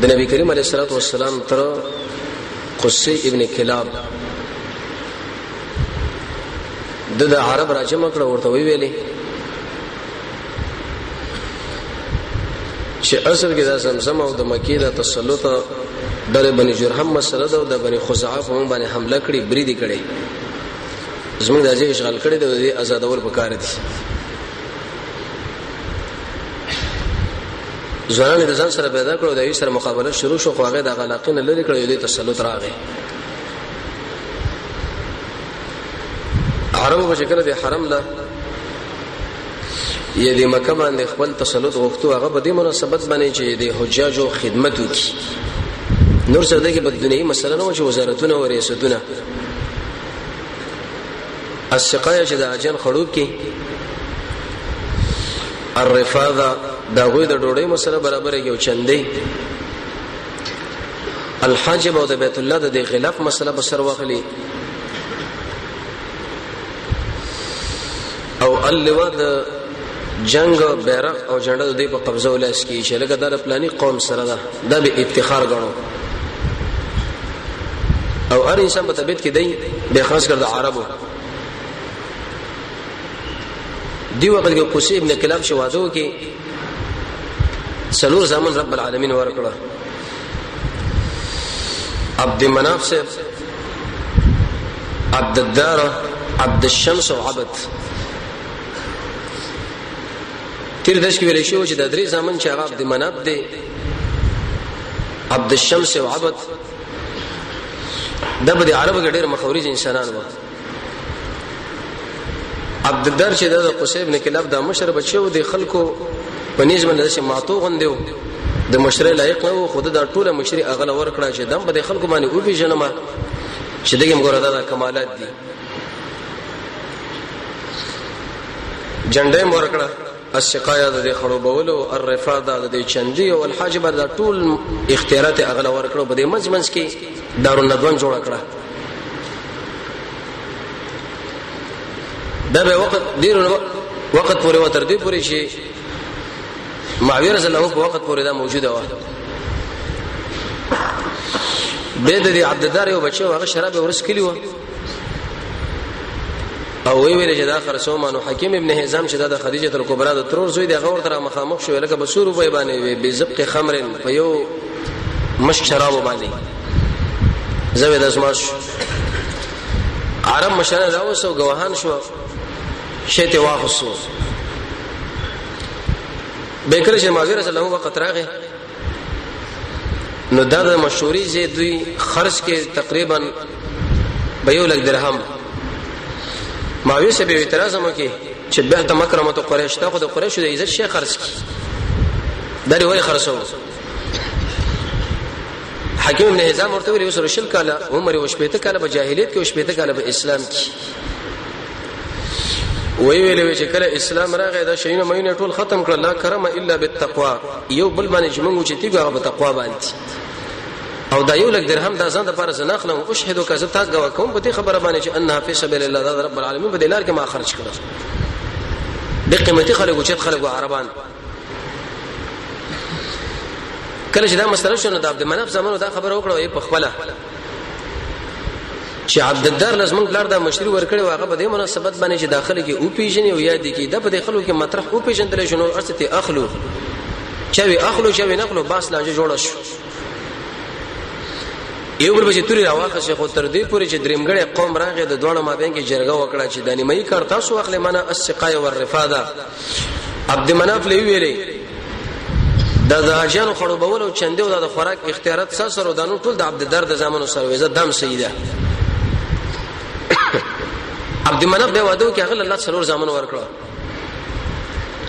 د نبی کریم علیه الصلاه والسلام تر قصي ابن کلاب د عرب راجمه کړه ورته ویلې چې اصل کې د زمزم او د مکی د تسلط د بني جرهم مسله ده او د بني خزاعه په مون باندې حمله کړې بریدي کړې زموږ د ځای اشغال کړي د آزادول پکار دي ځوانان د ځان سره پیدا کړو د یو سره مقابله شروع شو خو هغه د غلاقین لري کړو د تسلط راغی عربو په شکل د حرم له یې د مکه باندې خپل تسلط وختو هغه په دې مناسبت باندې چې د حجاجو خدمت وکړي نور څه دغه په دنیوي مسله نه و چې وزارتونه او ریاستونه السقايه چې د اجن خړوب کې الرفاضه دا غوی د ډوډۍ مسله برابر یو چندې الحاجب او د بیت الله د غلاف مسله بسر واخلي او اللواء د جنگ بیرغ او جنډه د دې په قبضه ولاس کې چې لکه دا پلاني قوم سره ده دا به افتخار غنو او هر انسان په طبيعت کې دی به خاص کر د عربو دی وخت کې قصي ابن کلاب شوادو کې سلور زمان رب العالمین ورکړه عبد مناف سے عبد الدار عبد الشمس او عبد تیر داش کې ویل شو چې د درې زمان چې هغه عبد مناف دی عبد الشمس او عبد د بده عربو کې ډېر مخوري انسانان وو عبد الدار چې د قصي ابن کلاب د مشر بچو د خلکو په نسبت باندې ماتو غندو د مشر لایق نه خود د ټوله مشري اغله ورکړه چې دم په خلکو باندې او پیژنما چې دغه مګوردا د کمالات دي جنډه ورکړه السقايه د خړوبولو الرفاضه د چندي او الحاجب د ټول اختیارات اغله ورکړه په دې منځ کې دارالندوان جوړ کړه دا به وخت پورې وتر دې پورې شي معاویه رضی الله په وخت پورې دا موجوده و به د عبد الدار یو بچو هغه شراب ورس کلی و او ویل چې دا خرسومانو حکیم ابن حزام چې د خدیجه الکبرى د ترور زوی د غور تر مخامخ شو لکه بسور په باندې به زبق خمر په یو مشک شراب باندې زوی د اسماش عرب مشانه راوسو غواهان شو شته واخصو بیکره چې ماویه رسول الله وخت راغی نو دا د مشهوري زی دوی خرج کې تقریبا به یو لک درهم ماویه سه به اعتراض مو کې چې به د مکرمه قریش ته خو د قریش د عزت شیخ خرج کی دری وای خرڅو حکیم ابن حزام ورته ویل وسره شل کاله عمر او شپته کاله په جاهلیت کې او شپته کاله په اسلام کې ویلې چې کله اسلام راغی دا شینه مینه ټول ختم کړل لا کرم الا بالتقوا یو بل باندې چې موږ چې تیګه په تقوا باندې او دا یو لک درهم دا ځان د پاره زناخلم او اشهدو کذ تاسو غوا کوم په دې خبره باندې چې انها فی سبیل الله رب العالمین په دلار کې ما خرج کړو د قیمتي خلکو چې خلکو عربان کله چې دا مسله شونه د عبد مناف زمانو دا خبره وکړه په خپل چې عبد الدار لازم بلار دا مشري ورکړي واغه په دې مناسبت باندې چې داخله کې او پیژنې او یاد کې دا په دې خلکو کې مطرح او پیژندل شنو ارته اخلو چوي اخلو چوي نقلو باس لاجه جوړ شو یو بل چې توري راواخه شیخ تر دې پورې چې درېمګړې قوم راغې د دوه مابین کې جرګه وکړه چې دانی مې کار تاسو اخلي معنا السقايه والرفاده عبد مناف لوي ویلې دا ځاجانو خړوبول او چنده او د خوراک اختیارات سره دانو ټول د عبد الدار د زمانو سره وزه دم سیده عبد مناف به وادو کې هغه الله سلور زمانو ورکړه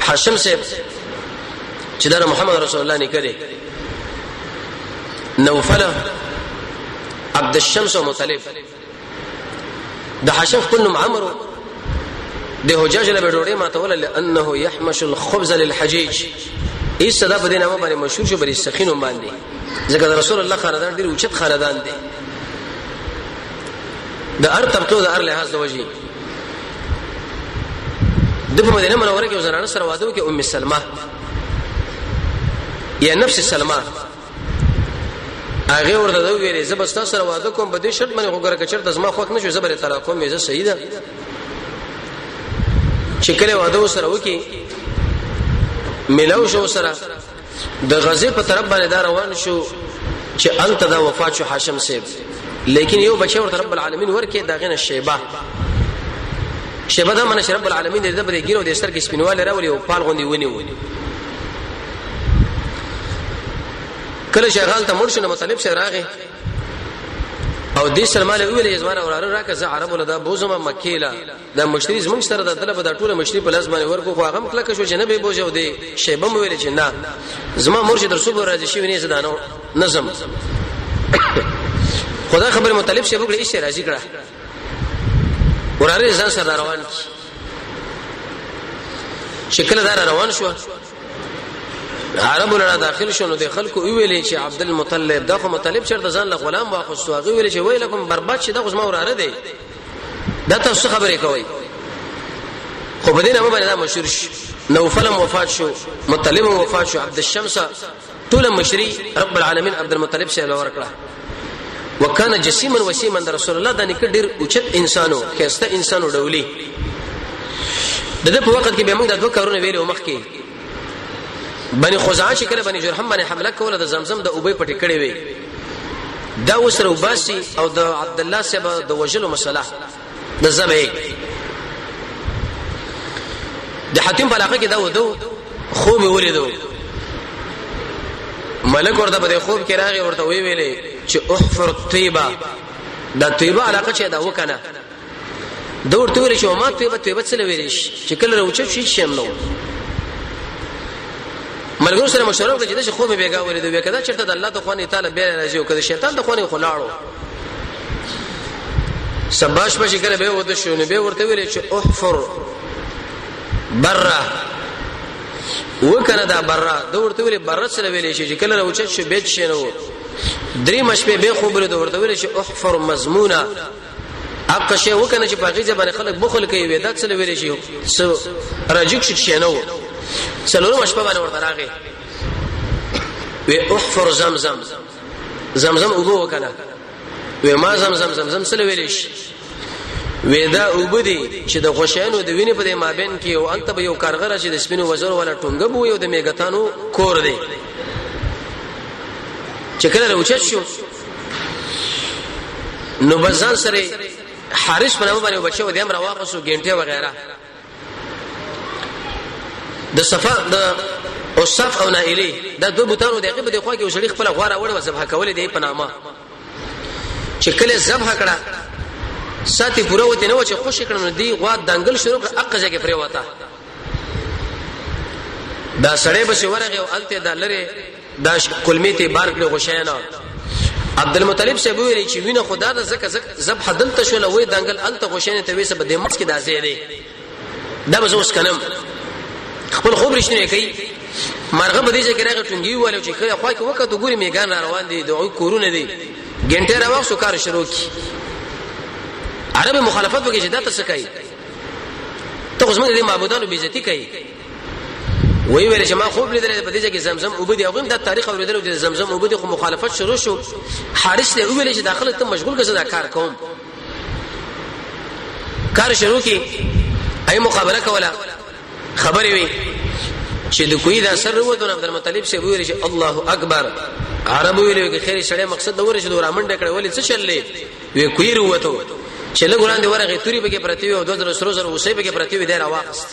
هاشم سے چې دا محمد رسول الله نه کړي نوفل عبد الشمس ومطلب د هاشم كل عمرو د حجاج له ډوړې ما تول لانه يحمش الخبز للحجيج ایسه دا په دې نامه باندې مشهور شو بری سخینو باندې ځکه رسول الله خاندان ډیر اوچت خاندان دي د ار طبقه د ار لحاظ د وجه د په مدینه منوره کې وزرانه سره واده کې ام سلمہ یا نفس سلمہ هغه ورته ویلې زبستا سره واده کوم په دې شرط باندې وګوره کچر د زما خوښ نشو زبر طلاق کوم یې صحیح ده چې کله واده سره وکي ملو شو سره د غزه په طرف باندې دا روان شو چې انت دا وفات شو هاشم صاحب لیکن یو بچی ورته رب العالمین ورکه دا غنه شیبه دا من رب العالمین دې په ګیرو د ستر کې سپینواله راولي او پال غوندي ونی کله شغال ته مرشد مطلب شه راغی او دې سلماله ویلې زمانه وراره راکه زه عرب ولدا بوزم مکیلا دا مشتری زمون سره د طلب د ټوله مشتری په لاس باندې ورکو خو هغه کله شو جنبه بوجو دې شیبه مو ویلې چې نه زما مرشد رسول راځي شي ونی زدانو نظم خدا خبر مطلب شه وګړي شي راځي کړه وراره ځان سره روان شکل دار روان شو عربو لرا داخل شونو د خلکو ویلې چې عبد المطلب دغه مطلب شرط ځان له غلام واخستو هغه ویلې چې ویلکم برباد شي دغه ما وراره دی دا تاسو خبرې کوي خو په دې نه باندې دا مشهور شو نوفل وفات شو مطلب وفات شو عبد الشمس طول مشري رب العالمین عبد المطلب شه لور کړه وکانه جسیما وسیما رسول الله دا نک ډیر اوچت انسانو خسته انسانو ډولي دغه په وخت کې به موږ د دوه کارونه ویلو مخکې بني خزاعه چې کله بني جرهم باندې حمله کوله د زمزم د اوبې پټې کړې وي دا وسره وباسي او د عبد الله سبا د وجلو مسله د زبې د حاتم په علاقه کې دا ودو خوب ولیدو ملک ورته په خوب کې راغی ورته وی ویلې چې احفر طيبه دا طيبه علاقه چې دا وکنه دور توري چې ما طيبه څه لوي چې کله روچ شي شم نو ملګرو سره مشوره وکړه چې خوب به گاوري دوی کدا چرته د الله تعالی تعالی به راځي او کدا شیطان د خوني خلاړو سباش په شکر به وته شو نه به ورته ویل چې احفر بره وکنه دا بره د ورته ویل بره سره ویل چې کله روچت شو بیت شنو درې مشبه به خوب له ورته ویل چې احفر مضمونه اق شی وکنه چې باغی ځبانه خلک بخل کوي ودا سره ویل شي سو راجک شنو سلورو مشبه باندې ورته راغی و احفر زمزم وګو وکنه و ما زمزم سره ویل شي ودا وبدي چې د غشانو د وینې په مابین کې او انت به یو کارغره چې د سپینو وزر ولا ټونګه بو یو د میګتانو کور دی چې کله راوچت شو نو بزان سره حارث په نامه باندې بچو د امر واقصو ګنټه وغیرہ د صفا د او صف او نائلی دا دوه بوتانو دغه په خوا کې وسړي خپل غواره وړه ذبح کول دی په نامه چې کله ذبح کړه ساتي پوره وته نو چې خوشی کړه دی غوا دنګل شروع کړه اقځه کې پرې وتا دا سړی به ورغه او الته د لری دا کلمیته بار کړه غشینا عبد المطلب سے ویل چې وینه خدا د زکه ذبح دلته شو لوي دنګل الته غشینه ته وسه بده مس کې دازې دی دا به اوس کنم خپل خوب رښتینه کوي مرغه بده چې راغه ټنګي والو چې خو خو کې وخت ګوري میګان روان دي دوی کورونه دي ګنټه راوښ سو کار شروع کی عرب مخالفت وکړي چې دا څه کوي ته اوس موږ دې معبودانو بیزتی کوي وی ویل چې ما خوب لیدل په دې کې زمزم وبدي او دا تاریخ اوریدل چې زمزم وبدي خو مخالفت شروع شو حارث له ویل چې داخله ته مشغول کړه کار کوم کار شروع کی ای مقابله کوله خبرې وي چې د کوی دا سر وروته عبد المطلب شه ویل چې الله اکبر عرب ویل چې خیر شړې مقصد دوره چې دورا منډه کړه ولې څه چللې وی کوی وروته چې له ګران دی ورغه توري به کې پرتی او 2000 وسې به کې پرتی وي دا واقست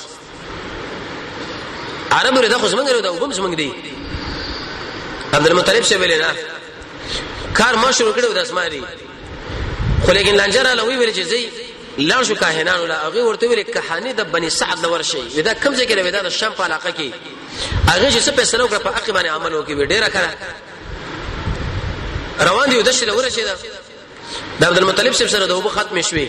عرب ورته خو څنګه دا وبم څنګه دی عبد المطلب شه ویل نه کار ما شروع کړو د اسماري خو لیکن لنجره لوي ویل چې زی لا شو کاهنانو لا هغه ورته ویل کهانی د بني سعد نور شي ودا کم ځای کې ودا د شام په علاقه کې هغه چې څه فیصله وکړه په عقب باندې عمل وکړي ډیره کړه روان دي د شله ورشه د عبد المطلب سره د وبو ختم شوي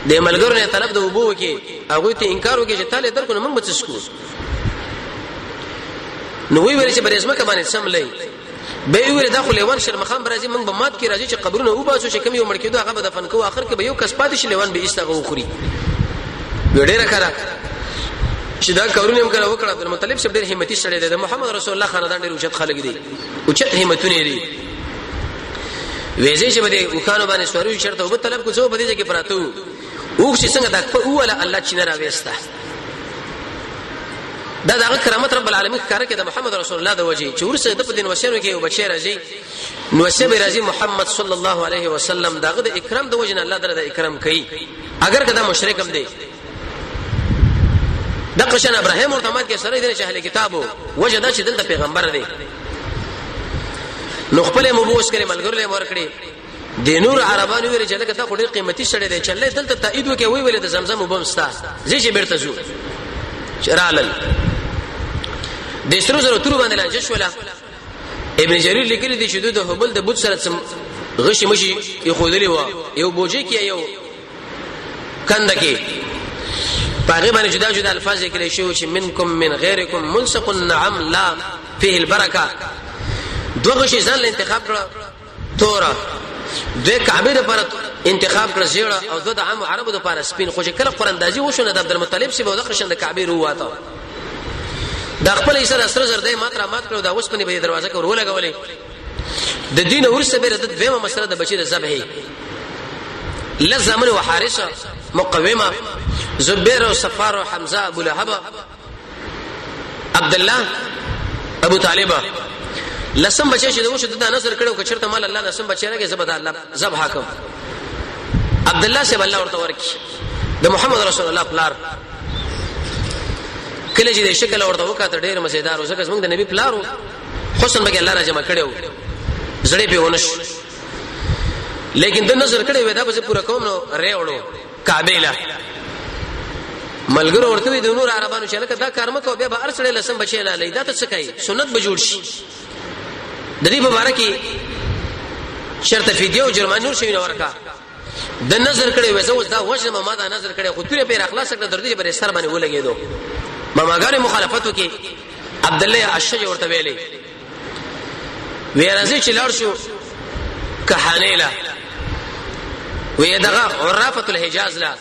د ملګرو نه طلب د وبو وکي هغه ته انکار وکړي چې تعالی درکو موږ بچ سکو نو وی ویل چې برېزمه کبانې سملې به ویل داخله وان شرمخان برازي موږ به مات کی راځي چې قبرونه وباسو چې کم یو مړ کېدو هغه به دفن کوو اخر کې به یو کس پاتې شي لوان به استغو خوري وړه کړه چې دا کارونه هم کړه وکړه عبد المطلب شه ډېر همتی سره دی د محمد رسول الله خاندان ډېر اوچت خلک دي اوچت همتونه دي وېزې چې بده وکانو باندې سوارو شرط او طلب کو څو بده کې پراتو او چې څنګه دا اوله الله چې نه راويسته دا دغه کرامت رب العالمین کار کې د محمد رسول الله د وجه چې ورسره د دین وسینو کې یو بچی راځي نو سبه راځي محمد صلی الله علیه وسلم دغه د اکرام د وجه نه الله تعالی د اکرام کوي اگر کدا مشرک هم دی د قشن ابراهیم او تمام کې سره د اهل کتابو وجه دا چې دلته پیغمبر دی نو خپل مبوس کړي ملګرو له ور کړی د نور عربانو ویل چې لکه دا خوري قیمتي شړې دی چې دلته تایید وکي وی ویل د زمزم وبم ستا زی چې بیرته زو چرالل د سرو زرو تور باندې لانجش ولا ابن جرير لیکلی دی چې د هبل د بوت سره غشي مشي یخودلی و یو بوجي کې یو کنده کې پاغه باندې جدا جدا الفاظ لیکل شو چې منکم من غیرکم منسق النعم لا فيه البرکه دوه شي ځان له انتخاب کړه تورا د کعبه لپاره انتخاب کړ زیړه او د عام عربو لپاره سپین خو چې کله قراندازي وشونه د عبدالمطلب سی بوده قشن د کعبه رو واته د خپل ایسر اسره زر دای ماتره مات کړو دا اوس په دې دروازه کې ورول غولې د دین ورسره به د دویمه مسله د بچی د ذبح لزمن وحارثه مقومه زبير او صفار او حمزه ابو لهب عبد الله ابو طالب لسم بچی چې دوی شته د نظر کړو کچرته مال الله لسم بچی راګه زبد الله ذبح حکم عبد الله سے الله ورته ورکی د محمد رسول الله پلار کله چې د شکل ورته وکړه ډېر مزیدار اوسه څنګه د نبی پلارو حسن به الله را جمع کړو زړې په ونش لیکن د نظر کړي ودا به پورا کوم نو ریوړو کعبه له ملګرو ورته د نور عربانو چې لکه دا کارم کو به ارسړې لسم بچی لا لیدا ته څه کوي سنت به جوړ شي د دې مبارکي شرط فدیه او جرمانه نور شي ورکا د نظر کړي وځو دا وجه ما دا نظر کړي خو تورې په اخلاص کړه درته به سر باندې ولګېدو ما ماګاره مخالفتو کې عبد الله اشج ورته ویلې ویرازي چې لار شو کحانیلا وې دغه عرافه الحجاز لا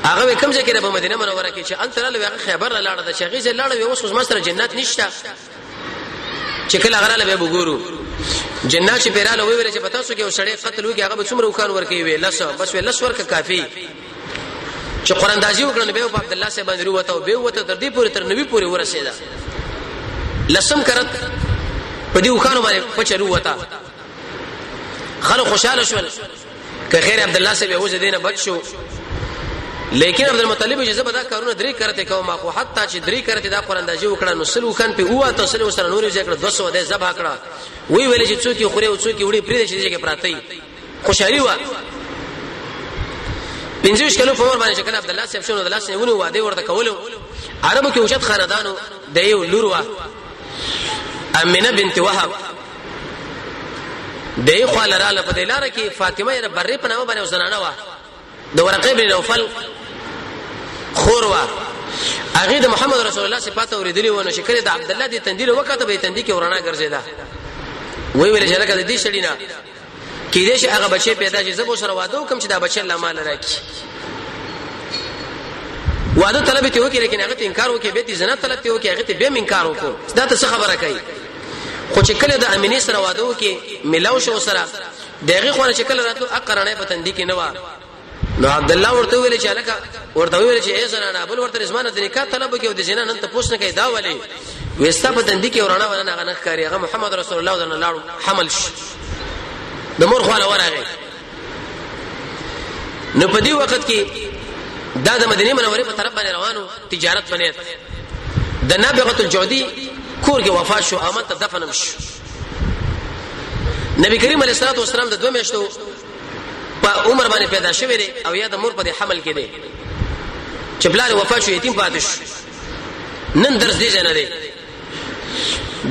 هغه کوم ځای کې د مدینه منوره کې چې انتر له خبر لاړه د شغیزه لاړه اوس مستر جنت نشته چې کله غراله به وګورو جنات چې پیراله وی ویل چې پتا سو کې وسړې قتل وکي هغه به څومره وکړ ورکې وی لس بس وی لس ورکه کافي چې قران دازي وکړنه به عبد الله صاحب باندې وروته او به وته تر دې پورې تر نبی پورې ورسېدا لسم کرت په دې وکانو باندې پچرو وتا خلک خوشاله شول که خیر عبد الله صاحب یو ځدینه بچو لیکن عبد المطلب اجازه بدا کارونه درې کرته کوم خو حتی چې درې کرته دا قران دازي وکړه نو سلو کان په اوه تاسو سره نور یې کړ 200 د ذبح کړه وی ویل چې څوک خوري او څوک وړي پرې چې پراته خوشالي و 15 کلو په عمر باندې چې عبد الله صاحب شنو د لاس نیونو واده ورته کولو عربو کې اوچت خاندانو د یو لور وا امنه بنت وهب دې خو لراله په دلاره کې فاطمه یې برې په نامه باندې وسنانه وا د ورقه بن نوفل خور وا هغه د محمد رسول الله صفاته اوریدلی و نو شکر د عبد الله دې تندیل وکړه به تندی کې ورانه ګرځیدا وی ویل چې لکه دې شړینا کې دې چې هغه بچي پیدا شي زبو سره واده وکم چې دا بچي الله مال راکړي واده طلب ته وکړي لیکن هغه انکار وکړي به دې زنا طلب ته وکړي هغه ته به انکار وکړي دا څه خبره کوي خو چې کله د امینی سره واده وکړي ملاو شو سره دغه خو چې کله راتلو اقرانه په تندی کې نه و نو عبد الله ورته ویل چې الکه ورته ویل چې ای زنانه بل ورته رضوان د نکاح طلب کوي د زنا نن ته پوښتنه کوي دا ولي وستا په تندی کې ورانه ونه غنخ کاری هغه محمد رسول الله صلی الله علیه وسلم حمل شي د مور خواله ورغی نو په دې وخت کې دا د مدینه منورې په طرف باندې روانو تجارت باندې د نابغه الجودی کور کې وفات شو امت دفن شو نبی کریم علیه الصلاه والسلام د دوه میاشتو په عمر باندې پیدا شوی دی او یا د مور په حمل کې دی چې بلال وفات شو یتیم پاتې شو نن درس دی نه دی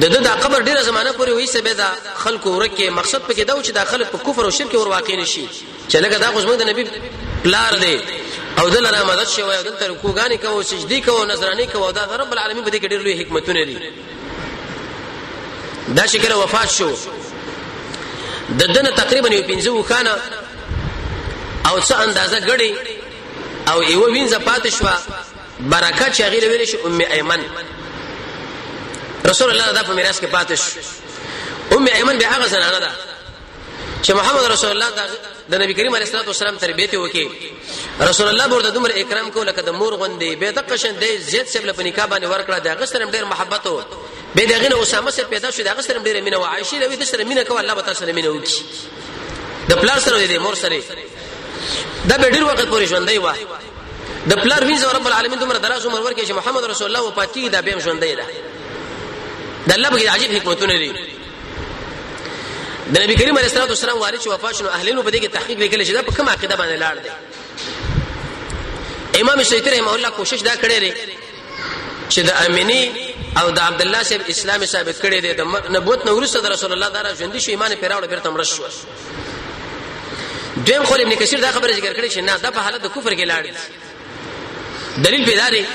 د قبر ډیره زمانہ پورې وې سبه دا خلکو ورکه مقصد پکې دا و چې داخله په کفر او شرک ور واقع نشي چې لکه دا غوښمن د نبی پلار دی او دلته مدد شوی او دلته رکوعګانی کوي سجدي کوي نظرانی کوي دا رب العالمین په دې کې ډېر لوی حکمتونه دي دا چې کله وفات شو د دنه تقریبا یو 15 خانه او څه اندازه غړي او یو وینځه پاتې شو برکات شغیله ویل شي ام ایمن رسول الله دا په میراث کې پاتې شو ام ایمن به هغه زنانه ده چې محمد رسول الله د نبی کریم علیه الصلاه والسلام تربیته وکي رسول الله ورته دومره اکرام کو لکه د مور غوندې به د قشن دی زید سیب په نکاح باندې ورکړه د غسرم ډیر محبت او به دغه اسامه سره پیدا شو د غسرم ډیر مینه او عائشه لوي د سره مینه کو الله تعالی سره مینه وکي د پلار سره د مور سره دا به ډیر وخت پورې ژوندۍ و د پلار وینځ رب العالمین دومره دراز عمر ورکړي چې محمد رسول الله وفات کیږي دا به ژوندۍ ده د الله به عجیب حکمتونه لري د نبی کریم علیه الصلاه والسلام وارث چې وفات شنو اهلینو په دې کې تحقیق وکړي چې دا په کومه عقیده باندې لاړ دي امام شیخ رحمه الله کوشش دا کړی دی چې د امینی او د عبد الله صاحب اسلام ثابت کړی دی د نبوت نو ورسره د رسول الله دره ژوند شو ایمان پیراوړ بیرته مړ شو دیم خو ابن کثیر دا خبره ذکر کړی چې نه دا په حالت د کفر کې لاړ دي دلیل پیدا دی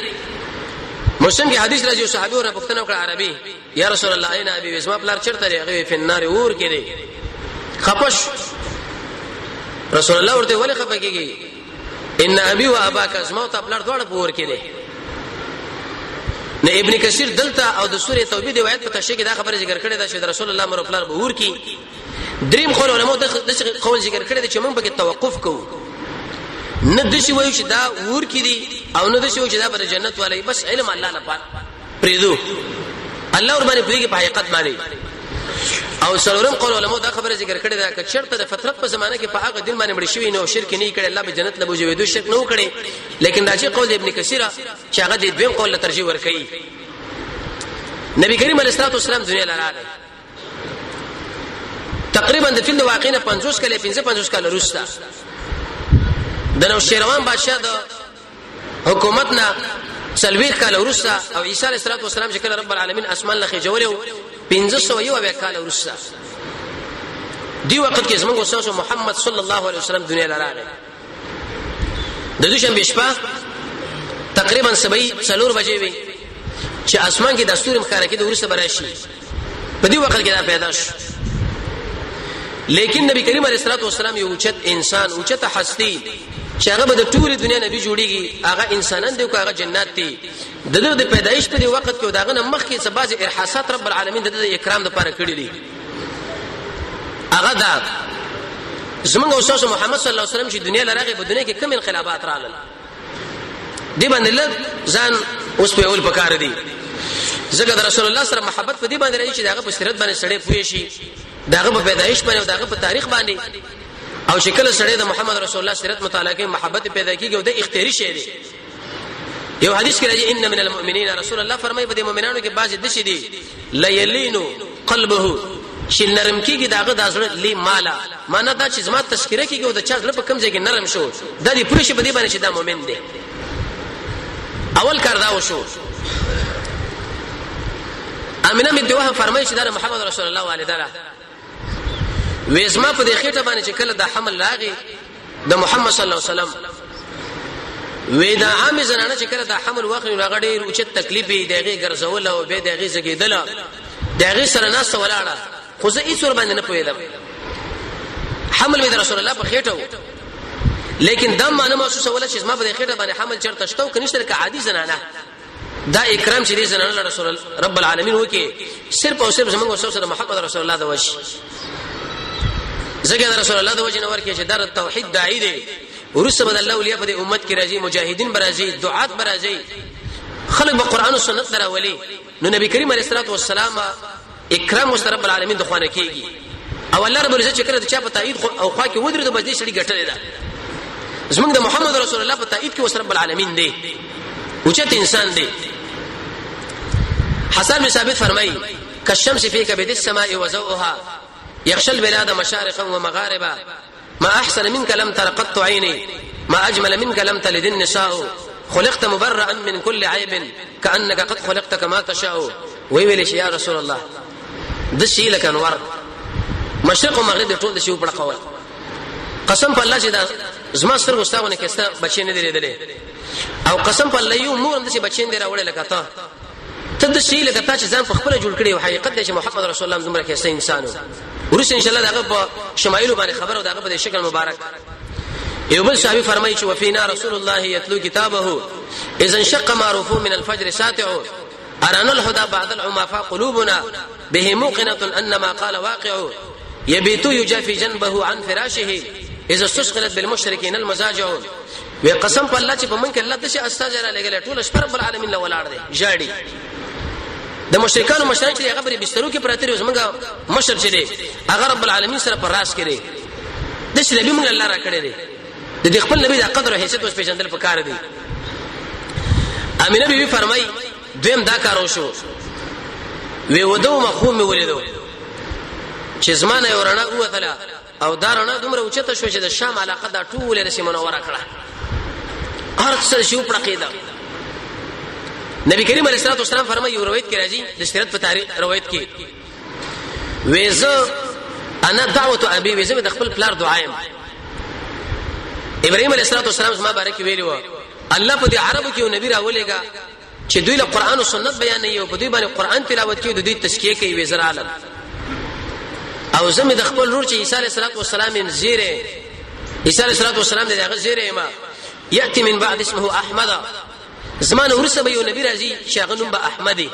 مسلم کې حدیث راځي صحابي ورته پوښتنه وکړه عربي یا رسول الله اين ابي اسما پلار چرته دی هغه په النار اور کې دی خپش رسول الله ورته ولې خپه کېږي ان ابي واباك اسما ته پلار دواړه په اور کې دی نه ابن کثیر دلته او د سوره توبه دی روایت په تشریح کې دا خبره ذکر کړې ده چې رسول الله مر پلار به اور کې دریم خو علماء د قول ذکر کړی دی چې موږ به توقف کوو نه د شي وایو چې دا ور کې دي او نه د شي چې دا پر جنت والي بس علم الله نه پات پریدو الله ور باندې پریږي په حقیقت باندې او څلورم قول علماء دا خبره ذکر کړی دا چې شرط د فطرت په زمانه کې په هغه دین باندې مړ شوی نه او شرک نه کړي الله به جنت لبوځي وي دوی شرک نه وکړي لیکن دا چې قول ابن کثیر چې هغه د دویم قول له ترجیح ور کوي نبی کریم علیه الصلاه والسلام دنیا لاره تقریبا د فل واقعینه 50 کله 55 کله وروسته د نو شیروان بادشاہ د حکومت نه سلويخ کاله ورسته او عیسی علیه السلام چې کله رب العالمین اسمان لخي جوړو 1501 کاله ورسته دی وخت کې زموږ استاد محمد صلی الله علیه وسلم دنیا لراغه د دوشنبه شپه تقریبا 7:00 بجې وي چې اسمان کې دستور مخاره کې د ورسته براشي په دې وخت کې دا پیدا شو لیکن نبی کریم علیه الصلاه والسلام یو اوچت انسان اوچت هستی چې هغه د ټول دنیا نبی جوړیږي هغه انسانان دی او هغه جنات دی د پیدایش په وخت کې داغه مخ کې څه بعض ارحاسات رب العالمین د اکرام لپاره کړی دي هغه دا زمونږ استاد محمد صلی الله علیه وسلم چې دنیا لراغه په دنیا کې کوم انقلابات راغلل دی باندې ځان اوس په اول پکار دي ځکه د رسول الله سره محبت په دې باندې راځي چې داغه په سیرت باندې سړې پوي شي داغه په پیدایش باندې او داغه په تاریخ باندې او شکل سره د محمد رسول الله سیرت مطالعه کې محبت پیدا کیږي او د اختیاري شی دی یو حدیث کې راځي ان من المؤمنین رسول الله فرمایي په دې مؤمنانو کې بعض د شي دي لیلینو قلبه چې نرم کیږي داغه د ازړه لی مالا معنا دا چې زما تذکرہ کیږي او د چا ځل په کم ځای کې نرم شو د دې پوره شي په دې باندې چې دا مؤمن دی اول کار دا وشو امینه بنت وهب فرمایي چې دا محمد رسول الله والدره وېزما په دې خېټه باندې چې کله د حمل راغی د محمد صلی الله علیه وسلم وې دا عام زنانه چې کله د حمل واخلي راغړي او چې تکلیفې دغه ګرځول او به دغه زګیدل دغه سره ناس ولاړه خو زه هیڅ ور باندې نه پوهیدم حمل مې د رسول الله په خېټه و لیکن دا معنی محسوسه ولا چې زما په دې خېټه باندې حمل چرته شتو کنيشتر کا عادي زنانه دا اکرام چې دې زنانه رسول رب العالمین وکي صرف او صرف زموږ سره محمد رسول الله د وش زګر رسول الله د وجه نور کې چې در توحید داعی دی ورسره بد الله اولیاء په امت کې راځي مجاهدین برازي دعات برازي خلق به قران او سنت دراولي نو نبی کریم علیه الصلاه والسلام اکرام مستر رب العالمین د خوانه کېږي او الله رب العزت چې کړه د چا په تایید او خوا کې ودرې د بجې شړي ګټلې ده زمونږ د محمد رسول الله په تایید کې وسر رب العالمین دی اوچت انسان دی حسن بن ثابت فرمایي کالشمس فی کبد السماء وزوها يخشى البلاد مشارقا ومغاربا ما احسن منك لم تر قط عيني ما اجمل منك لم تلد النساء خلقت مبرئا من كل عيب كانك قد خلقت كما تشاء ويلش يا رسول الله د شي لك انور مشرق او مغرب ټول د شي په قول قسم په الله چې دا زما سره واستاونه کسته بچی نه دی لیدلې او قسم په الله یو مور د شي بچی نه راوړل لکه ته د شي لکه ته چې ځان په خپل جوړ کړی او حقیقت دی چې محمد رسول الله زمره کیسه انسانو ورس ان شاء الله دغه په شمایل باندې خبر او دغه په شکل مبارک یو بل صحابي فرمایي چې وفينا رسول الله يتلو كتابه اذا انشق معروف من الفجر ساتع ارانا الهدى بعد العمى فقلوبنا به موقنه ان ما قال واقع يبيت يجافي جنبه عن فراشه اذا استشغلت بالمشركين المزاجع. وی قسم په الله چې په من کې الله د شي استاذ را لګل ټول شپه رب العالمین له ولاړ دی جاړي د مشرکانو مشران چې هغه په بسترو کې پراته دي زمونږ مشر چې دی هغه رب العالمین سره پر راس کړي د شي نبی موږ الله را کړی دی د خپل نبی د قدر او حیثیت اوس پیژندل پکار دی. امینه بیبي فرمای دویم دا کارو شو وی ودو مخوم ولیدو چې زمانه ورنا اوتله او دارونه دومره اوچته شو چې د شام علاقه دا ټول رسې منوره کړه هر څه شو پړقیدا. نبی کریم علیه الصلاه والسلام فرمایي یو روایت کې راځي د سیرت په تاریخ روایت کې وېزه انا دعوه ابي وېزه د خپل پلار دعایم ابراهيم عليه الصلاه والسلام زما بارک ویلو الله په دې عربو کې یو نبی راولېګا چې دوی له قران او سنت بیان نه یو په دوی باندې قران تلاوت کوي د دوی تزکیه کوي وزر عالم او زمي د خپل رور چې عيسى عليه السلام زیره عيسى عليه السلام دغه زیره ما ياتي من بعد اسمه احمد زمانه ورسه به یو نبی راځي چې هغه نوم به احمدي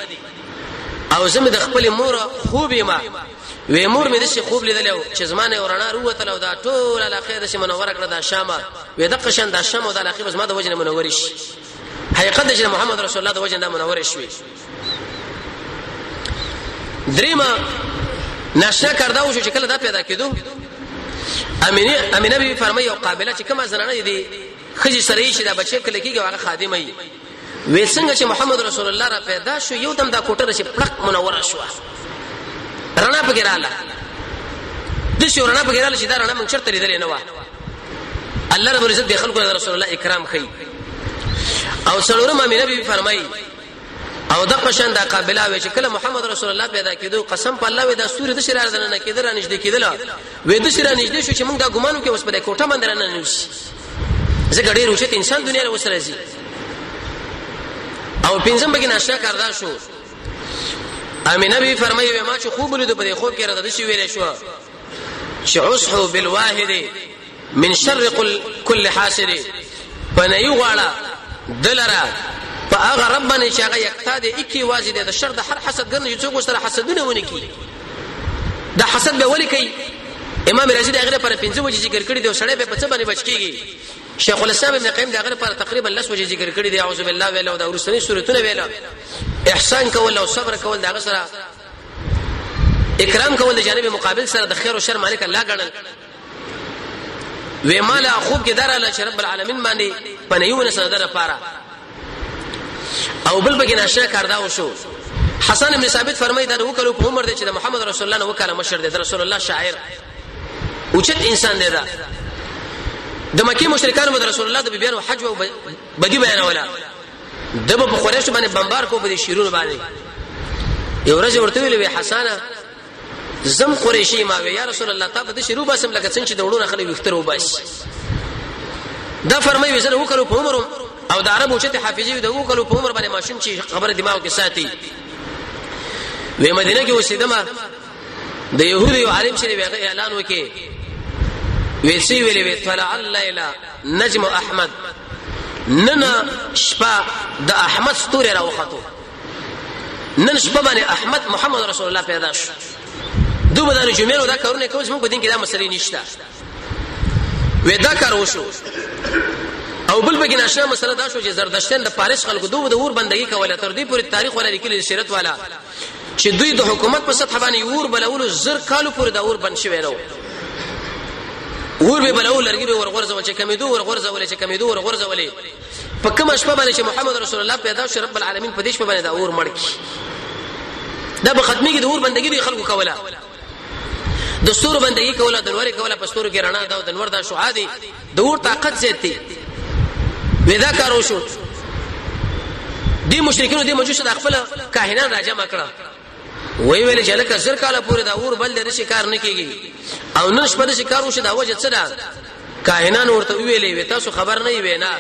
او زمي د خپل مور خوبې ما وې مور مې د شي خوب لیدل چې زمانه ورنا وروته لو دا ټول علاقه د شي منوره کړه د شام وې د قشن د شام او د علاقه بس ما د وجنه منور شي حقیقت د محمد رسول الله د وجنه منور شي. دریما ناشنا کرداو شو چې کله دا پیدا کېدو امینه بي فرمایي او قابله چې کومه زنانه دي خجی سره شي دا بچي کله کېږي هغه خادمه وي وې څنګه چې محمد رسول الله را پیدا شو یو دم دا کوټه شي پړق منور شو رڼا پګراله د شو رڼا پګراله چې دا رڼا موږ چرته لیدل نه و. الله رب عزت د خلکو رسول الله اکرام کوي او څلورم امینه بي فرمایي او د قشن دا قابله وي چې کله محمد رسول الله پیدا کېدو قسم په الله وي دا سورې د شرار نه کېدل نه نږدې کېدل وې د شرار نږدې شو چې موږ دا ګمانو کې اوس په کوټه باندې نه نوشي زګ ډېر وشت انسان دنیا له وسره زی او پنځم بګی ناشنا کاردا شو. امینه بي فرمایي ما چې خوب لیدو په خوب کې راځي شو ویل شو چې عصحو بالواحد من شر كل حاسد فنيو غاړه دلرا فاغه ربنا چې هغه یقتاد اکی واجد د شر د هر حسد ګرځي چې څوک سره حسدونه ونی کی دا حسد به ولي کوي. امام رازي هغه پر 15 وجې ذکر کړی دی او سړی به په څه باندې بچ کیږي. شیخ الاسلام ابن قیم هغه پر تقریبا 10 وجې ذکر کړی دی اعوذ بالله ویلو دا ورسنی سورتونه ویلو احسان کول او صبر کول دا سره اکرام کول د جانب مقابل سره د خیر او شر مالک الله ګڼل و مال خوب کې دراله چې رب العالمین باندې پنيونه سره لپاره او بل بګی نشه کاردا وشو. حسن ابن ثابت فرمایي دا وکړو په عمر دي چې د محمد رسول الله نو وکاله مشر دي رسول الله شاعر اوچت انسان دی دا د مکی مشرکان مد رسول الله د بیان او حج او بدی بیان ولا دبه په قریش باندې بمبار کو په شیرونو باندې یو ورځ ورته ویلې حسنه زم قریشی ما یا رسول الله تاسو د شروع باسم لکه څنګه چې د وړو خلک وخترو باش دا فرمایي وزره وکړو په عمر او د عربو چې حافظي د وکړو په عمر باندې ماشوم چې خبره دماغ کې ساتي و مدینه کې اوسېدم د يهودي عالم شری اعلان وکي ویسی ویلې طلع الليل نجم احمد نن شپه د احمد ستوري راوخته نن شپه باندې احمد محمد رسول الله پیدا شو دوه د جمعې دا کارونه کوي موږ په دین کې دا مسلې نشته و دا کار وشو. او بل بګی نشه مسله دا شو چې زردشتن د پاریس خلکو دوه د اور بندګي کوله تر دې پورې تاریخ ولا لیکل سیرت والا چې دوی د حکومت په سطح باندې اور بلولو زر کالو پورې د اور بند شوی نو اور به بلول لرګي به ورغورځول چې کمیدو ورغورځول چې کمیدو ورغورځول په کوم شپه باندې چې محمد رسول الله پیدا شو رب العالمین په دې شپه باندې د اور مړکی دا به ختمي کې د اور بندګي د خلکو کوله د ستورو بندګي کوله د نور کوله په ستورو کې رڼا دا د نور دا شعاع دي د اور طاقت زیاتي ودا کارو شو. دي مشرکین دي مجوس د خپل کاهنان راجمع کړه وی ویل چې لکه زر کاله پورې دا اور بل د شکار نه کیږي او نش په شکار وشه دا وجه څه ده کاهنان ورته ویلې تاسو خبر نه وي نه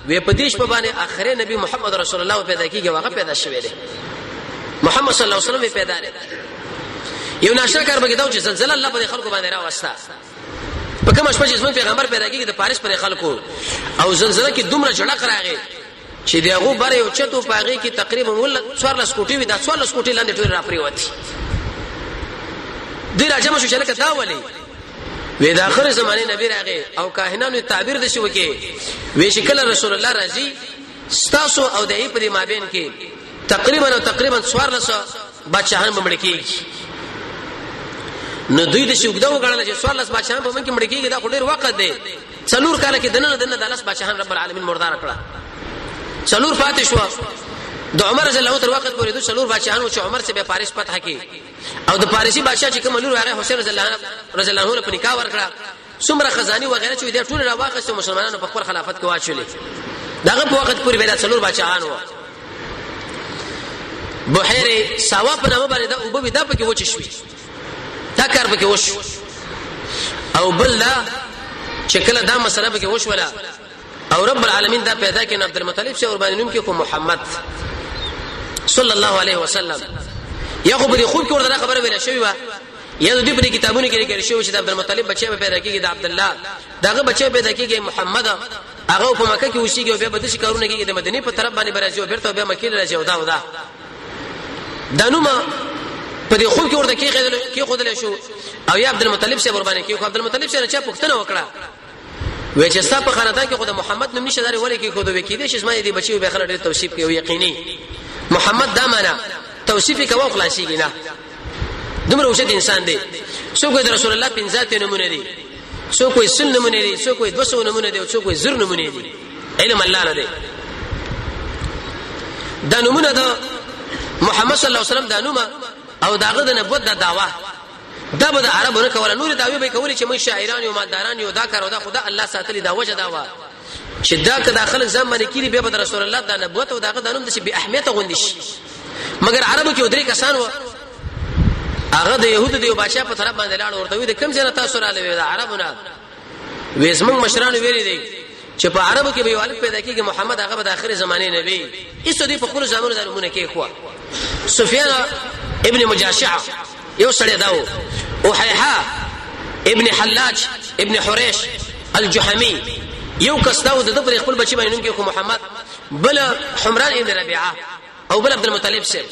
وی په دیش په باندې اخره نبی محمد رسول الله پیدا کیږي واغه پیدا شوی دی محمد صلی الله علیه وسلم پیدا دی. یو ناشکر بګی دا چې زلزلہ الله په خلکو باندې راوستا په کوم شپه چې پیغمبر پیدا کیږي د پاریس پر خلکو او زلزلہ کې دومره جړق راغی چې دغه بره یو چتو پاغي کې تقریبا ول 14 کوټي وي دا 14 کوټي لاندې ټول را پریوتی دې راځم شو چې لکه دا ولي وې د اخر زمانه نبی راغی او کاهنانو تعبیر د شو کې وې شکل رسول الله راځي ستاسو او دای په مابین کې تقریبا څوارلسه بادشاہان بمړ کېږي نو دوی د شوګدا وګڼل چې څوارلس بادشاہان په من کې مړ کېږي دا ډېر وخت دی څلور کال کې دنه د 10 بادشاہان رب العالمین مردار کړه څلور فاتح شو د عمر رضی الله تر وخت پورې د څلور بادشاہانو چې عمر سے به پاریس فتح کړي او د پاریسی بادشاہ چې کوم لور هغه حسین رضی الله عنه په نکاح ورکړه څومره خزاني وغیرہ چې د ټول راواخستو مسلمانانو په خپل خلافت کې واچولې داغه په وخت پورې به د څلور بادشاہانو بحیره ساوا په نامه باندې دا او به دا پکې وچ شوي دا کار پکې وش او بل لا چې کله دا مسله پکې وش ولا او رب العالمین دا پیدا کړي عبد المطلب شه قربان نوم کې کو محمد صلی الله علیه وسلم یا خو په خوب کې ورته خبره ویل شوی و یا د دې په کتابونو کې لیکل شوی چې عبد المطلب بچي پیدا کیږي د عبد الله داغه بچي پیدا کیږي محمد هغه په مکه کې وشيږي او به د شي کارونه کیږي د مدینه په طرف باندې برازي او بیرته به مکه راځي او دا دانوما په دې خوب کې ورته کې خدای شو او یا عبد المطلب شه قربان کې عبد المطلب شه چا پښتنه وکړه وې چې ستا په خاندان کې خدای محمد نوم نشه داري ولې کې خدای کې دې شې دې بچي به خلک ډېر توصیف کوي یقیني محمد دا معنا توصیف کوي خلاصيږي نه دومره وشد انسان دی څوک د رسول الله پنځات نمونه دي څوک سن نمونه دي څوک 200 نمونه دي څوک زر نمونه دي علم الله نه دی دا نمونه ده محمد صلی الله علیه وسلم دا نومه او داغه د نبوت د دعوا دا به د عربونو کوله نور داوی به کولی چې من شاعران او مالداران یو دا کار او دا خدا الله ساتلی دا وجه داوا چې دا که داخل ځم باندې کلی به د رسول الله د نبوت او داغه د نوم د شي به اهمیت غوندي شي مګر عربو کې درې کسان و هغه د يهود دیو بادشاہ په طرف باندې لاړ ورته وي د کم ځای تاسو را لوي د عربونه وېزمن مشران ویلي دي چې په عربو کې به یو الف پیدا کیږي محمد هغه د اخر زمانه نبی ایسو دی په خپل زمانو د نمونه کې خو سفیان ابن مجاشع یو سړی داو او حیحا ابن حلاج ابن حریش الجحمی یو کس داو د خپل خپل بچی باندې نوم کې خو محمد بل حمران ابن ربيعه او بل عبد المطلب سره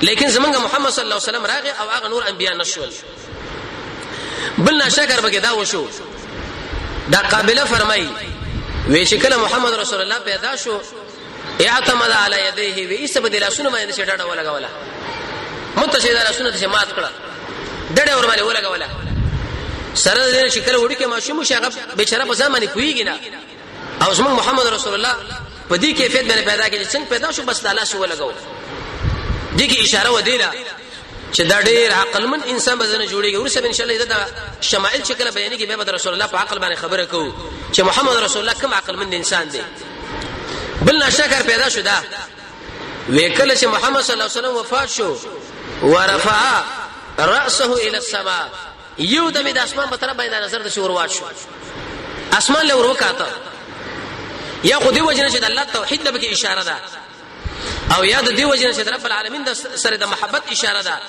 لیکن زمونږ محمد صلی الله علیه وسلم راغی او هغه نور انبیا نشول بل ناشکر بګی دا وشو دا قابله فرمای وی شکل محمد رسول الله پیدا شو اعتمد علی یدیه وی سب دلاسونه باندې شډاډه ولګولا متشهد رسول ته مات کړه ډډه ور باندې ولګولا سره دې شکل وړي کې ماشوم شغه بیچاره په ځمانه کویږي نه او زمون محمد رسول الله په دې کیفیت باندې پیدا کړي څنګه پیدا شو بس تعالی شو ولګو دې کې اشاره ودیلا چې دا ډېر عقلمن انسان بزنه جوړیږي ورسره ان شاء الله دا شمائل شکل بیانې کې به رسول الله په عقل باندې خبره کوو چې محمد رسول الله کوم عقلمن انسان دی بل ناشکر پیدا شو دا وکله چې محمد صلی الله علیه وسلم وفات شو ورفع راسه الى السماء یو د اسمان په طرف باندې نظر د شور واچ اسمان له ور وکاته یا خو دی وجنه چې د الله توحید له کې اشاره ده او یاد دی وجنه چې رب العالمین د سره د محبت اشاره ده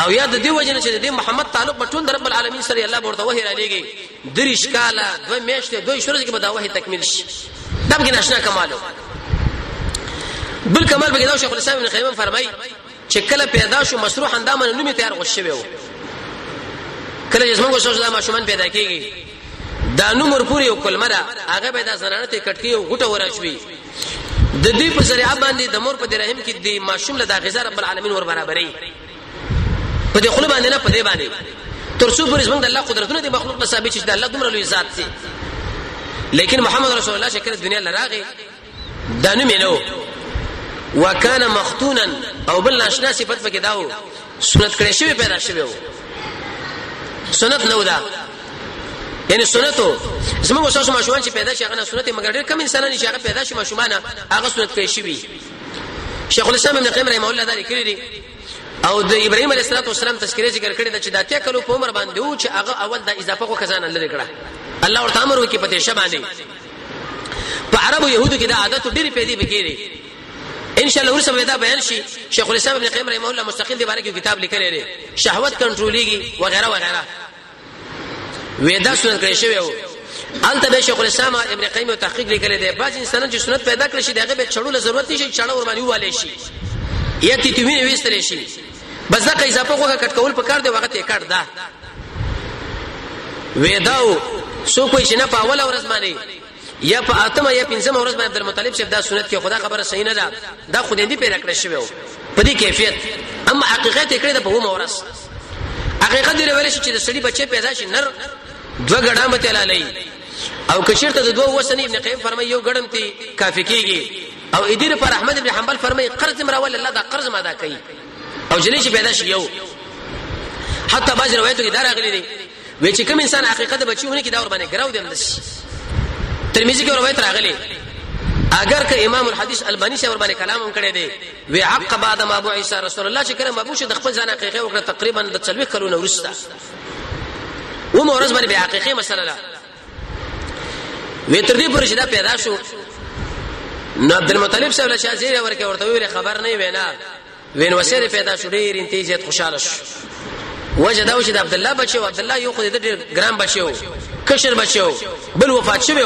او یاد دی وجنه چې د محمد تعلق په ټول رب العالمین سره الله ورته وحی را لېږي درې ښکاله دوه میاشتې دوه شورز کې به دا وحی تکمیل شي دا به ناشنا کمالو بل کمال به دا شیخ الاسلام ابن قیم فرمای چې کله پیدا شو مسروح اندامه نومي تیار غوښوي و کله چې موږ سوچ دا ماشومان پیدا کیږي دا نومر پوری او کلمه ده هغه به دا زنانه ته کټکی او غټه وراشوي د دې په ذریعہ باندې د مور په رحم کې د ماشوم له دا غذا رب العالمین ور برابرې په دې خلک باندې نه په دې باندې تر څو پر زمونږ د الله قدرتونه د مخلوق له ثابت شي د الله دومره لوی ذات دي لیکن محمد رسول الله شکل دنیا لراغه دانه مينو وکانه مختونا او بل ناشنا صفت پکې داو سنت کړي شوی پیدا شوی و سنت نو دا یعنی سنتو زموږ اوسه ماشومان چې پیدا شي هغه سنت مګر ډېر کم انسانان چې هغه پیدا شي ماشومان هغه سنت کوي شي شیخ الاسلام ابن قیم رحمه الله دا لیکلی او د ابراهیم علیه السلام تذکرې ذکر کړی دا چې د اتیا کلو په عمر باندې و چې هغه اول د اضافه کو خزانه لري کړه الله ورته امر وکي پته شبانه په عربو يهودو کې دا عادت ډېری پیدا بکیږي ان شاء الله ورسره دا بیان شي شیخ الاسلام ابن قیم رحمه الله مستقل دی باندې کتاب لیکلی دی شهوت کنټرولېږي وغیرہ وغیرہ وېدا سنت کړی شوی و البته به شیخ الاسلام ابن قیم تحقیق لیکلی دی بعض انسانان چې سنت پیدا کړی شي دغه به چړول ضرورت نشي چړول ور باندې والي شي یا تیتوینه وستل شي بس دا اضافه خو کټ کول پکار دی وخت یې کټ دا وېداو سو کوئی شنه په اول ورځ باندې یا په اتمه یا پنځمه ورځ باندې عبدالمطلب صاحب دا سنت کې خدا خبره صحیح نه ده دا خو دې پیدا کړی شوی په دې کیفیت اما حقیقت یې کړی د په ورځ حقیقت دې ویل شي چې د سړي بچي پیدا شي نر دوه ګډه مته لالي او کشرته د دوه وسنی ابن قیم فرمایي یو ګډم تی کافی کیږي او ادیر پر احمد ابن حنبل فرمایي قرض مراول الله دا قرض ما ادا کوي او جلی شي پیدا شي یو حتی بعض روایتو کې دا راغلي دي وی چې کوم انسان حقیقت بچیونه کې دا ور باندې ګراو دیم دشي ترمذی کې روایت راغلي اگر که امام الحديث الباني سے ور باندې کلام هم کړی دی وی عقب بعد ما ابو عيسى رسول الله چې کړه مبوش د خپل ځان حقیقت وکړه تقریبا د 40 کلونه ورسته و مورز باندې به حقیقي مسله ده وی تر دې پورې چې دا پیدا شو نو عبدالمطلب صاحب له شازیر ورکه ورته ویل خبر نه وینا وین وسیر پیدا شو ډیر انتیزیت خوشاله شو وجداو چې د عبد الله بچو عبد الله یو خو د ګرام بچو کشر بچو بل وفات شوی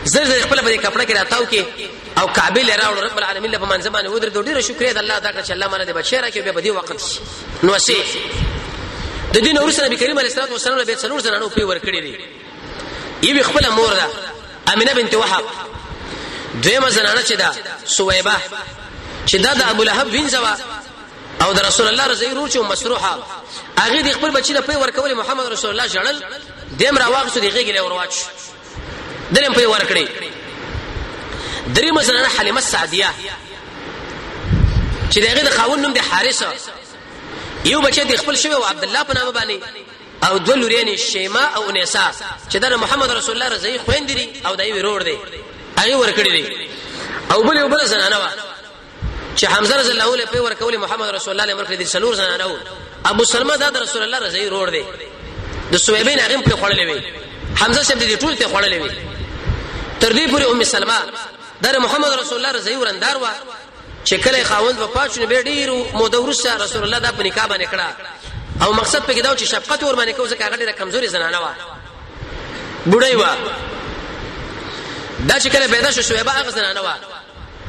زر خپل په کپڑا کې راتاو کې او کعبه لراو رب العالمین له په منځ باندې ودر ډیر شکر دې الله تعالی چې الله مانه دې بچی راکې به دې وخت نو سي د دین اورس نبی کریم علیه الصلاه والسلام له څلور زنانو په ور کړی دي ای خپل مور ده امینه بنت وهب دویمه زنانه چې ده سویبه چې د ابو لهب وینځوا او د رسول الله رضی الله عنه مسروحه هغه د خپل بچی له په ور کول محمد رسول الله جړل دیم راواغ سو دیږي له ورواچ دریم په ور کړی دریم زنانه حلیمه السعدیه چې دغه د خاون نوم د حارثه یو بچی د خپل شوی او عبد الله په نامه باندې او دوه لوريانې شیما او انیسا چې د محمد رسول الله رضی الله خويندې دي او دای ورور دي هغه ور کړی دي او بل زنانه وا چې حمزه رضی الله عنه په ور کول محمد رسول الله امر کړی دي څلور زنانه ابو سلمہ د رسول الله رضی الله ورور دي د سویبین هغه په خړلې وي حمزه شپ دي ټول ته خړلې وي تر دې پورې ام سلمہ د محمد رسول الله رضی الله ورندار وا چې کله خاوند په پاتونه به ډیرو مودورسه رسول الله د په نکاح باندې کړه او مقصد په کې دا چې شفقت ور باندې کوزه هغه ډیره کمزوري زنانه وا بډای وا دا چې کله پیدا شو سویبه هغه زنانه وا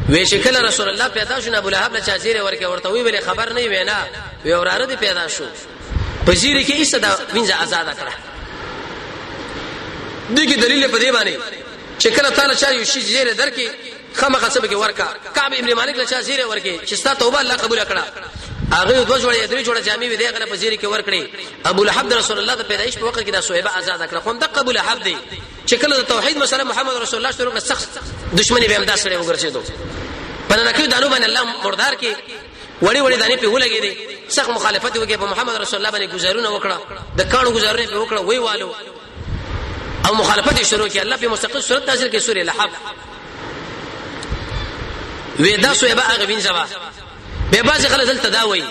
وی چې کله رسول الله پیدا شو ابو لهب له چازیر ورکه ورته وی خبر نه وینا وی اوراره دي پیدا شو په زیری کې ایسه دا وینځه آزاد کړه دغه دلیل په دی باندې چې کله تعالی چا یو شی زیره درکې خامخا سبه کې ورکا کعب ابن مالک له چا زیره ورکه چې ستا توبه الله قبول کړه هغه دوه جوړه درې جوړه جامې وي دغه په زیری کې ورکړي ابو لهب رسول الله د پیدایش په وخت کې دا سویبه آزاد کړه خو د قبول حب دی چې کله د توحید مسله محمد رسول الله شروع کړ سخت دښمنی به امداد سره وګرځیدو پنه کې دانو باندې الله مردار کې وړي دانه په ولګي دي سخت مخالفت وکړي په محمد رسول الله باندې گزارونه وکړه د کانو گزارونه په وکړه وی والو او مخالفت شروع کړي الله په مستقل صورت نازل کې سورې لحب ودا سویبه هغه وینځوا به باز خلک دلته دا وایي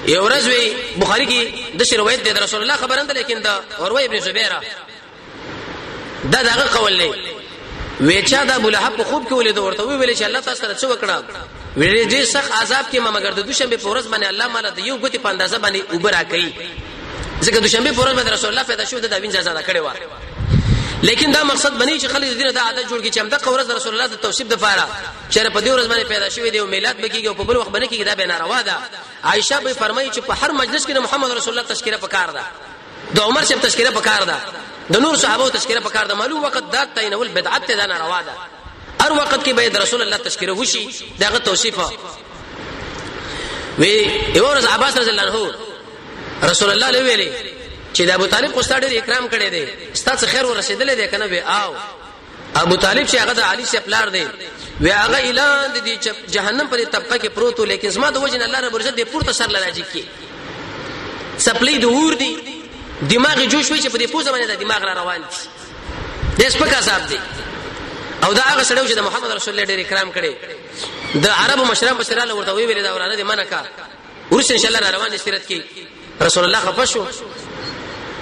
یو ورځ وی بخاری کې د روایت د رسول الله خبرنده لیکن دا اوروی ابن زبیره دا دغه قول دی وېچا د ابو لهب په خوب کې ولید ورته ویل چې الله تاسو سره څه وکړه ویل دې سخت عذاب کې ما مگر د دوشنبه په ورځ باندې الله مال د یو غتی په اندازه باندې اوبرا کوي ځکه دوشنبه په ورځ باندې رسول الله پیدا شو د وینځه آزاد کړي و لیکن دا مقصد بنی چې خلک دینه دا عادت جوړ کړي چې هم د ورځ رسول الله د توصیف د فاره چې په دې ورځ باندې پیدا شوی دی او میلاد بکیږي او په بل وخت باندې کېږي دا به ناروا ده عائشہ به فرمایي چې په هر مجلس کې محمد رسول الله تذکرہ پکار ده د عمر شپ تذکرہ پکار ده د نور صحابه تذکرہ پکار ده معلوم وخت دا تینول بدعت ده ناروا ده هر وخت کې به رسول الله تذکرہ وشي داغه توصیف وی یو ورځ عباس رضی الله عنه رسول الله له ویلي چې د ابو طالب کو ستاره اکرام کړي دي ستاسو خیر ورسېدلې ده کنه به آو ابو طالب چې هغه د علي سے پلار دی وی هغه اعلان دي چې جهنم پر طبقه کې پروت لیکن زما د وجه الله رب عزت دې پورته سر لراجي کې سپلې د ور دي دماغ جوش وي چې په دې پوزه باندې د دماغ را روان دي د سپکا صاحب دي او دا هغه سره چې د محمد رسول الله ډېر اکرام کړي د عربو مشران په سره ورته ویل دا ورانه دي منکا ورس ان شاء الله روان استرات کې رسول الله خفشو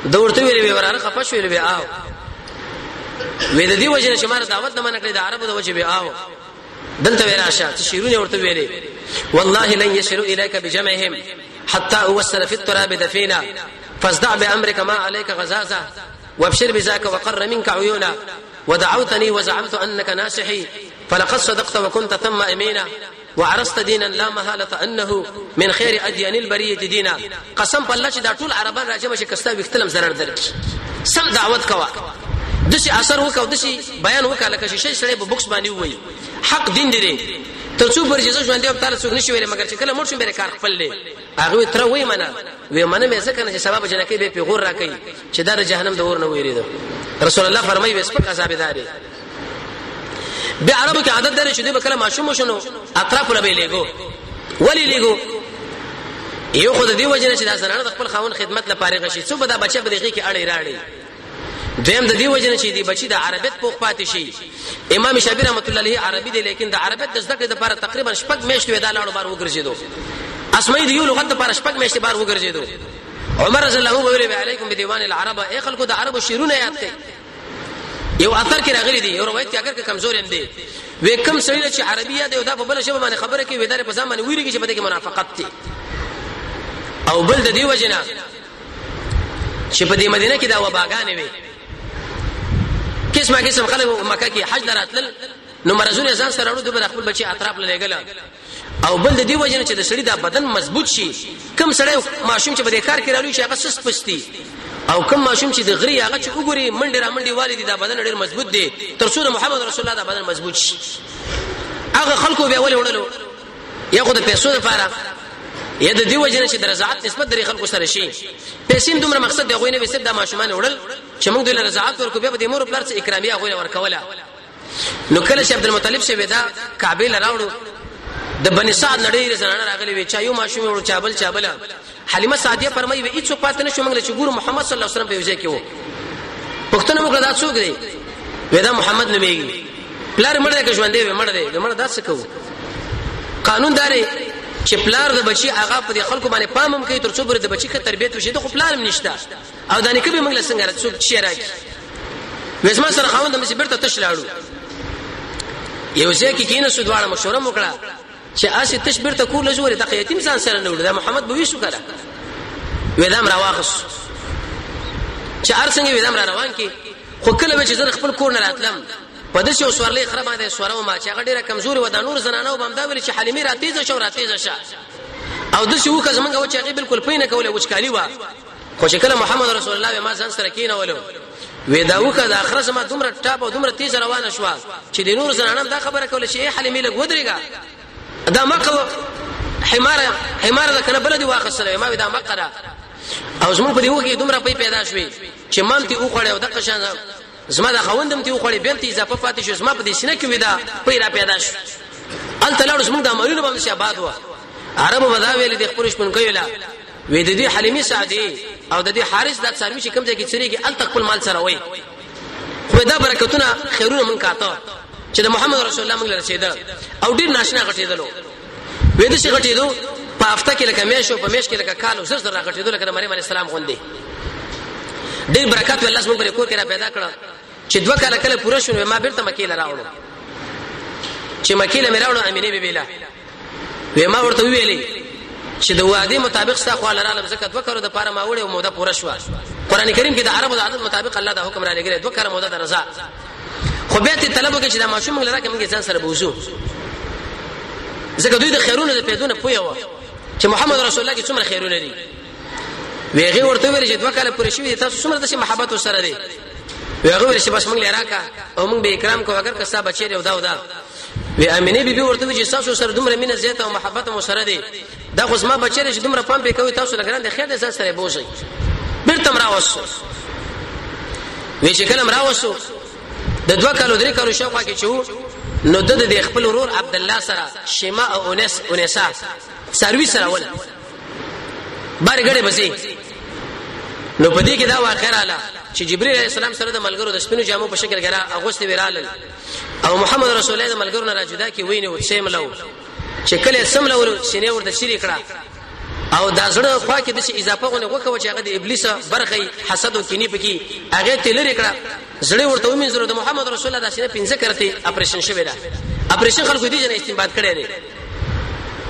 دورته ویلې وراره خفشو ویلې آو وې د دې وجه چې مار دعوت نه منکړي د عربو د وجه به آو دلته وراشه چې شیرونه ورته ویلې والله لن يشروا اليك بجمعهم حتى اوصل في التراب دفينا فاصدع بامرك ما عليك غزازه وابشر بذاك وقر منك عيونا ودعوتني وزعمت انك ناصحي فلقد صدقت وكنت ثم امينا وعرست دينا لا محاله انه من خير اديان البريه دينا قسم په الله چې دا ټول عربان راځي چې کستا وختلم zarar درک سم دعوت کوا دشي اثر وکاو دشي بیان وکاله چې شي سره په بوکس باندې وای حق دین دی ته څو پر جزو ژوند دی تعالی څوک نشي ویل مگر چې کله مړ شو به کار خپل لې هغه تر وای منه وې منه مې څه کنه چې سبب جنکې به پیغور راکې چې دا جهنم د اور نه ویریدو رسول الله فرمایي وس په عذاب داري به عربو کې عادت درې شوی به کله ماشوم شنو اطراف له به لګو ولی لګو یو خدای دی وجنه چې دا زنانه د خپل خاون خدمت لپاره غشي څو به دا بچي به دغه کې اړې راړي دیم د دې وجنه چې دی بچي د عربیت پوخ پاتې شي امام شافعي رحمت الله علیه عربي دی لیکن د عربیت د زده کړې لپاره تقریبا شپږ میاشتې ودا لاړو بار وګرځیدو اسماء دی یو لغت لپاره شپږ میاشتې بار وګرځیدو عمر رضی الله عنه ویل علیکم بدیوان العرب ای خلکو د عربو شیرونه یاد کړئ یو اثر کې راغلي دي یو روایت کې اگر کمزور هم دي وې کم سړی چې عربیه دی او دا په بل شی باندې خبره کوي ودار په ځمانه ویریږي چې بده کې منافقت دي او بل د دې وجنه چې په دې مدینه کې دا وباګانې وي قسم خلک مکه کې حج دراتل نو مرزونه ځان سره ورو د خپل بچي اطراف لګل او بل د دې وجنه چې د سړی دا بدن مضبوط شي کم سړی ماشوم چې په دې کار کې راوي چې هغه سس پستی او کم ماشوم چې د غری هغه چې وګوري منډه را منډي والدي دا بدن ډېر مضبوط دی تر څو محمد رسول الله دا بدن مضبوط شي هغه خلکو به ولې وړلو یو د پیسو لپاره یا د دې وجنه چې درزعات نسبت د خلکو سره شي پیسې دومره مقصد دی غوینه به سب د ماشومان وړل چې موږ د رضاعت ورکو به د مور پلار څخه اکرامیه غوینه ورکوله نو کله چې عبد المطلب شه ودا کعبه لراوړو د بني سعد نړۍ زنانه راغلي وی چا یو ماشوم ور چابل حلیمه سعدیه فرمایي وی هیڅ پات نه شو موږ چې ګورو محمد صلی الله علیه وسلم په وجه کې وو پښتنه موږ دا څوک دی ودا محمد نبی پلار مړ دی ژوند دی مړ دا څه کوو قانون داري چې پلار د بچي هغه په خلکو باندې پامم کوي تر څو بر د بچي ک تربيت وشي د خپل پلان نشته او دانه کبه موږ څنګه څوک شي راکی وېسما سره خوند مې بیرته تشلاړو یو ځکه کې نه سودواړه مشوره وکړه چې اسی تشبیر ته کول جوړه د یتیم ځان سره نه وړه د محمد بوي شو کړه وېدام راواخص چې ارڅنګ وېدام را روان کې خو کله به چې زه خپل کور نه راتلم په دې یو سوارلې خرابه ده سوارو ما چې هغه ډیره کمزوري و د نور زنانو بمدا ویل چې حلیمه راتیزه شو راتیزه شه او د شو که زمونږ و چې هغه بالکل پینه کوله وچکالي و خو چې کله محمد رسول الله ما ځان سره کینه ولو وې دا وکړه د اخر زما دومره ټاپ او دومره تیز روانه شو چې د نور زنانو دا خبره کوله چې حلیمه لګ ودرېګا دا مقه حمار دا کنه بلدي واخصله ما دا مقره او زمو په دې وګي دومره پیدا شوې چې مانتي او خړې او د قشان زما دا خوندم تی خوړې بیل تی اضافه پاتې شو زما په دې سینه کې ودا پیرا پیدا شو ال تلاړو زموږ د امرونو باندې شاباد و عربو ودا ویل د خپل شپن کویلا وې د دې حلیمه سعدي او د دې حارث د سروي چې کوم ځای کې چریږي ال تخپل مال سره وای خو دا برکتونه خیرونه من کاته چې د محمد رسول الله موږ رسیدل او ډیر ناشنا غټیدلو وې د شي غټیدو په هفته کې لکه میشو په میش کې لکه کالو زر زر غټیدل لکه مریم علی السلام غوندي ډیر برکات الله سبحانه پر کور کې را پیدا کړ چې دوه کاله کله پوره شونه ما بیرته مکه لراوړو چې مکه له میراوړو امینه بیبیلا و ما ورته ویلې چې د وعده مطابق ستا خو الله عالم زکات وکړو د پاره ما وړه موده پوره شو قران کریم کې د عربو د عادت مطابق الله دا حکم را لګره دوه کاله موده د رضا خو به ته طلب وکړي چې دا ماشوم موږ لره کومه ځان سره بوزو زکه دوی د خیرونو د پیدونه پویو چې محمد رسول الله کې څومره خیرونه دي ویغه ورته ویل چې دوه کاله پوره شوی تاسو څومره د محبت سره دي ویغه ویل چې بس موږ لراکا او موږ به اکرام کو اگر کسا بچی دی ودا وی امینه بیبي ورته وی چې تاسو سره دومره مینه زیاته او محبت مو سره دي دا خو ما بچی چې دومره پام به کوي تاسو لګران د خیر د ځان سره بوزي بیرته راوسو وی چې کلم راوسو د دوه کالو درې کالو شوقه کې چو نو د خپل ورور عبد الله سره شیما او انسا سروي سره ول بار غړې بسې نو پدې کې دا واقع رااله چې جبرئیل علیه السلام سره د ملګرو د سپینو جامو په شکل غره اغوست ویرال او محمد رسول الله د ملګرو نه راجدا کې ویني او سیملو چې کله سملو سینې ورته شری کړه او دا زړه خوا کې د شي اضافه غونه وکوي چې هغه د ابلیس برخي حسد او کینی پکې هغه تلری کړه زړه ورته ومن زړه د محمد رسول الله د سینې پنځه کرته اپریشن شوی دا اپریشن خلکو دي جن استنباط کړي دي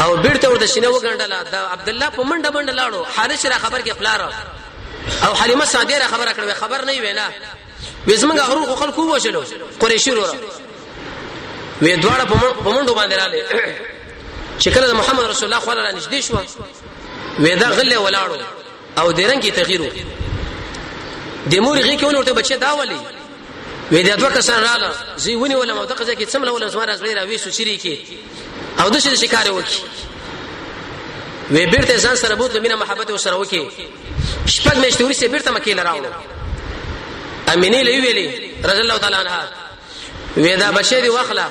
او بیرته ورته سینې وګڼډله دا عبد الله په منډه منډه لاړو حارث را خبر کې خپلار او حلیمه سعدیه را خبره کړې خبر نه وینا وزمنګ غرور خلکو وشلو قریشی ورو وې دواړه په منډو باندې رااله چې کله د محمد رسول الله خو را نږدې شو وېدا غلې ولاړو او درنګ کې تغییر د مور غي کې ونورته بچي دا ولي وې د دوه کسان رااله زی ونی ولا مودقه کې څمله ولا زما راځي راوي سوچري کې او د شکار وکي وې بیرته ځان سره بوت مینه محبت سره وکي شپږ میاشتې ورسې بیرته مکه لراوړو امینه لوي ویلي رضی الله تعالی عنها وې دا بچي دی واخلا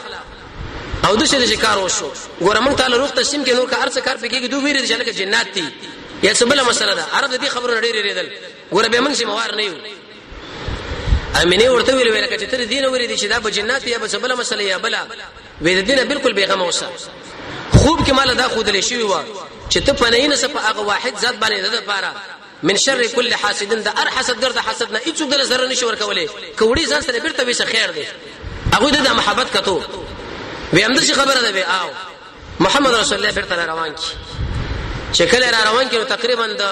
او د شکار وشو ګوره مونږ تعالی روح تسلیم کې نور کا ارڅ کار پکې دوه ویری چې لکه جنات دي یا څه بل مسله ده عرب دې خبرونه ډېرې ریدل ګوره به موږ سي موار نه یو امینه ورته ویل کچ تر دین ورې دي چې دا به جنات یا به څه بل مسله یا بلا وې دینه بالکل بیغمه اوسه خوب کې مال دا خود لشي و چې ته پنهینه صف هغه واحد ذات باندې ده لپاره من شر كل حاسد ده ار حسد ګرځه حسد نه هیڅ دل سره نشي ورکولې کوړي ځان سره بیرته به خیر دی هغه د محبت کتو وې هم د خبره ده به او محمد رسول الله بیرته روان کی چې کله را روان کړي تقریبا د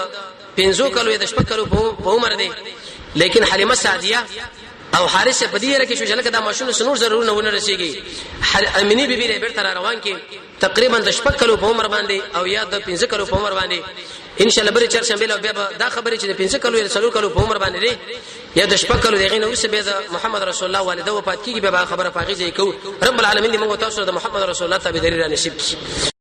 50 کلو یا د 10 کلو په عمر دی لیکن حلیمه سعدیه او حارث په دې رکه شو چې لکه دا ماشوم سنور ضرور نه ونه رسیږي امینی بیبي له بیرته را روان کړي تقریبا د 10 کلو په عمر باندې او یا د 15 کلو په عمر باندې ان شاء الله بری چرشم بل بیا دا خبره چې د 15 کلو یا 4 کلو په عمر باندې دی یا د 10 کلو دغه نو څه به د محمد رسول الله والده وفات کیږي به خبره پاغي ځای کو رب العالمین دې موږ تاسو د محمد رسول الله تابعداري را نصیب کړي